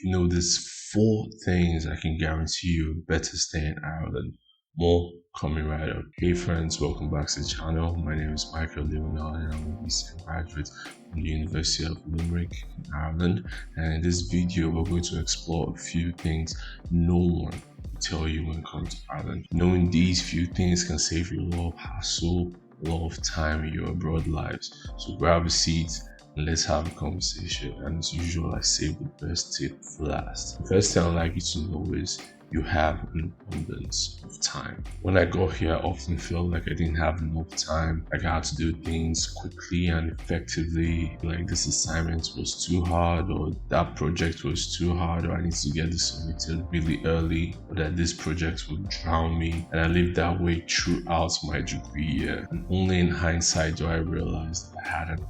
There's four things I can guarantee you better stay in Ireland. More coming right up. Hey friends, welcome back to the channel. My name is Michael Leonard and I'm a recent graduate from the University of Limerick in Ireland. And in this video, we're going to explore a few things no one will tell you when it comes to Ireland. Knowing these few things can save you a lot of hassle, a lot of time in your abroad lives. So grab a seat and let's have a conversation. And as usual, I save the best tip for last. The first thing I'd like you to know is you have an abundance of time. When I got here, I often felt like I didn't have enough time. Like I had to do things quickly and effectively. Like this assignment was too hard, or that project was too hard, or I need to get this submitted really early, or that this project would drown me. And I lived that way throughout my degree year. And only in hindsight do I realize that I had an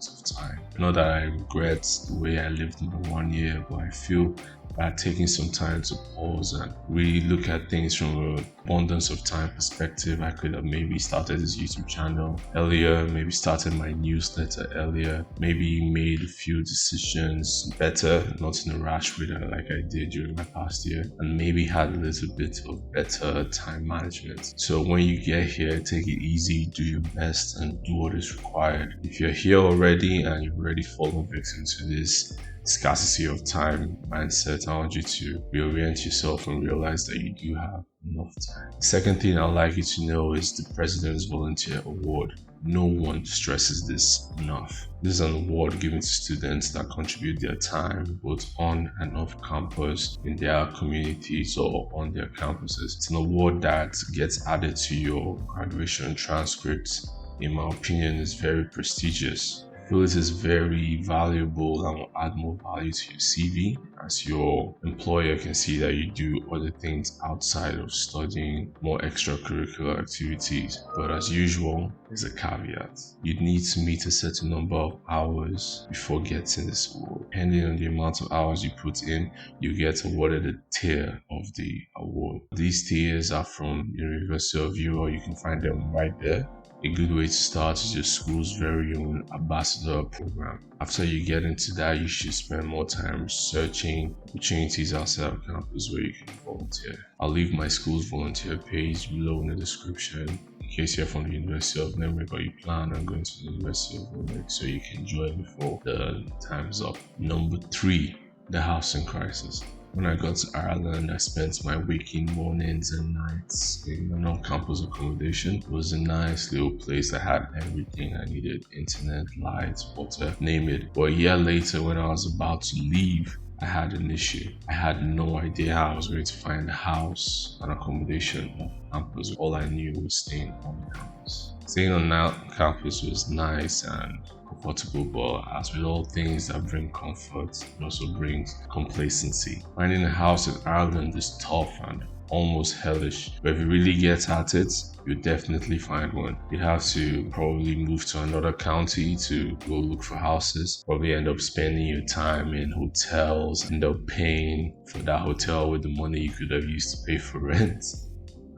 of time. Not that I regret the way I lived in the 1 year, but I feel that taking some time to pause and really look at things from an abundance of time perspective, I could have maybe started this YouTube channel earlier, maybe started my newsletter earlier, maybe made a few decisions better, not in a rash way like I did during my past year, and maybe had a little bit of better time management. So when you get here, take it easy, do your best, and do what is required. If you're here already and you've already fallen victim to this scarcity of time mindset, I want you to reorient yourself and realize that you do have enough time. The second thing I'd like you to know is the President's Volunteer Award. No one stresses this enough. This is an award given to students that contribute their time both on and off campus, in their communities or on their campuses. It's an award that gets added to your graduation transcripts. In my opinion, it's very prestigious. I feel it is very valuable and will add more value to your CV, as your employer can see that you do other things outside of studying, more extracurricular activities. But as usual, there's a caveat. You'd need to meet a certain number of hours before getting this award. Depending on the amount of hours you put in, you get awarded a tier of the award. These tiers are from the University of Europe. You can find them right there. A good way to start is your school's very own ambassador program. After you get into that, you should spend more time researching opportunities outside of campus where you can volunteer. I'll leave my school's volunteer page below in the description in case you're from the University of Limerick or you plan on going to the University of Limerick, so you can join before the time's up. Number 3, the housing crisis. When I got to Ireland, I spent my waking mornings and nights in an on-campus accommodation. It was a nice little place that had everything I needed: internet, lights, water, name it. But a year later, when I was about to leave, I had an issue. I had no idea how I was going to find a house, an accommodation off campus. All I knew was staying on campus. Staying on campus was nice and comfortable, but as with all things that bring comfort, it also brings complacency. Finding a house in Ireland is tough and almost hellish, but if you really get at it, you'll definitely find one. You'd have to probably move to another county to go look for houses, probably end up spending your time in hotels, end up paying for that hotel with the money you could have used to pay for rent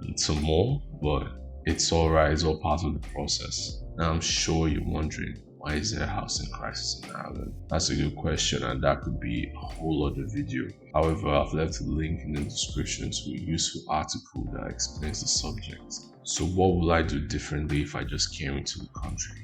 and some more, but it's alright, it's all part of the process. Now I'm sure you're wondering, why is there a housing crisis in Ireland? That's a good question, and that could be a whole other video. However, I've left a link in the description to a useful article that explains the subject. So what will I do differently if I just came into the country?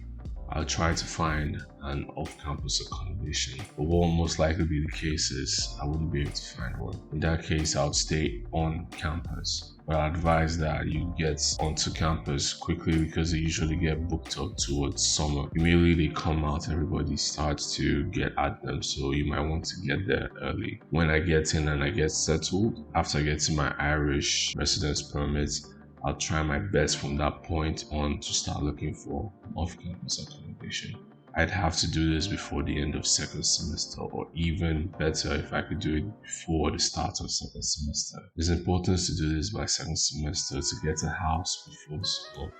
I'll try to find an off-campus accommodation, but what will most likely be the case is I wouldn't be able to find one. In that case, I would stay on campus. But I advise that you get onto campus quickly because they usually get booked up towards summer. Immediately they come out, everybody starts to get at them, so you might want to get there early. When I get in and I get settled, after getting my Irish residence permit, I'll try my best from that point on to start looking for off-campus accommodation. I'd have to do this before the end of second semester, or even better if I could do it before the start of second semester. It's important to do this by second semester to get a house before school.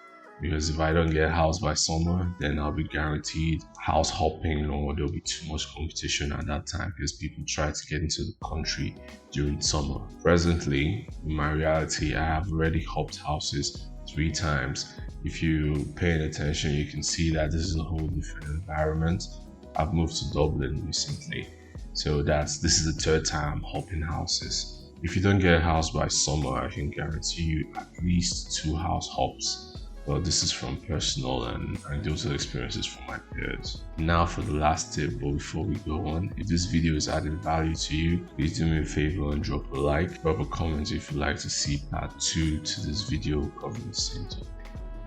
Because if I don't get a house by summer, then I'll be guaranteed house hopping, or there'll be too much competition at that time because people try to get into the country during summer. Presently, in my reality, I have already hopped houses 3 times. If you pay attention, you can see that this is a whole different environment. I've moved to Dublin recently, So this is the third time I'm hopping houses. If you don't get a house by summer, I can guarantee you at least 2 house hops. Well, this is from personal and anecdotal experiences from my peers. Now for the last tip, but before we go on, if this video is adding value to you, please do me a favor and drop a like, drop a comment if you'd like to see part 2 to this video covering the same topic.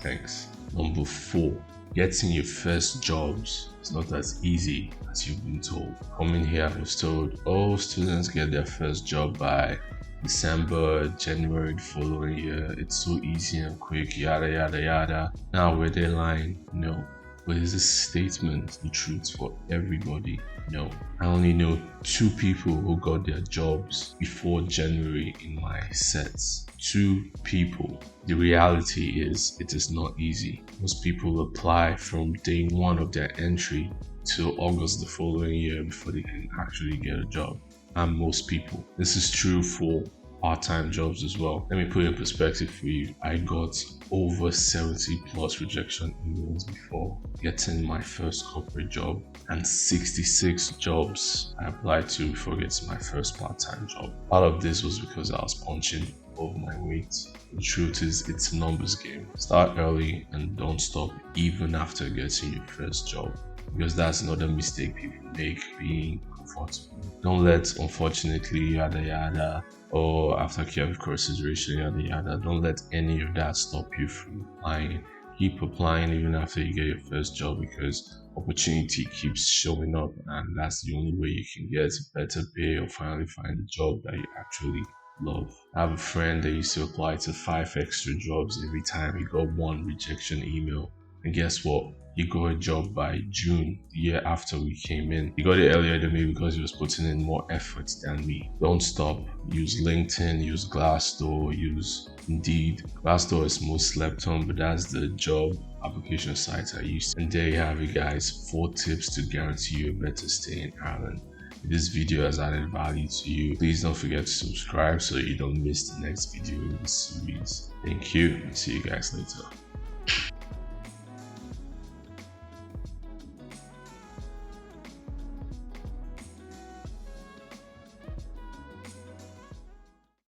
Thanks. Number 4. Getting your first jobs is not as easy as you've been told. Coming here, I was told, oh, students get their first job by December, January the following year. It's so easy and quick, yada yada yada. Now where they lying? No. But is this statement the truth for everybody? No. I only know 2 people who got their jobs before January in my sets. 2 people. The reality is it is not easy. Most people apply from day 1 of their entry till August the following year before they can actually get a job. And most people. This is true for part-time jobs as well. Let me put it in perspective for you. I got over 70 plus rejection emails before getting my first corporate job, and 66 jobs I applied to before getting my first part-time job. Part of this was because I was punching over my weight. The truth is, it's a numbers game. Start early and don't stop even after getting your first job, because that's another mistake people make, being comfortable. Don't let unfortunately yada yada or after careful consideration yada yada, don't let any of that stop you from applying. Keep applying even after you get your first job, because opportunity keeps showing up, and that's the only way you can get better pay or finally find a job that you actually love. I have a friend that used to apply to 5 extra jobs every time he got 1 rejection email. And guess what? He got a job by June, the year after we came in. He got it earlier than me because he was putting in more effort than me. Don't stop. Use LinkedIn, use Glassdoor, use Indeed. Glassdoor is most slept on, but that's the job application site I use. And there you have it, guys. 4 tips to guarantee you a better stay in Ireland. If this video has added value to you, please don't forget to subscribe so you don't miss the next video in this series. Thank you, and see you guys later.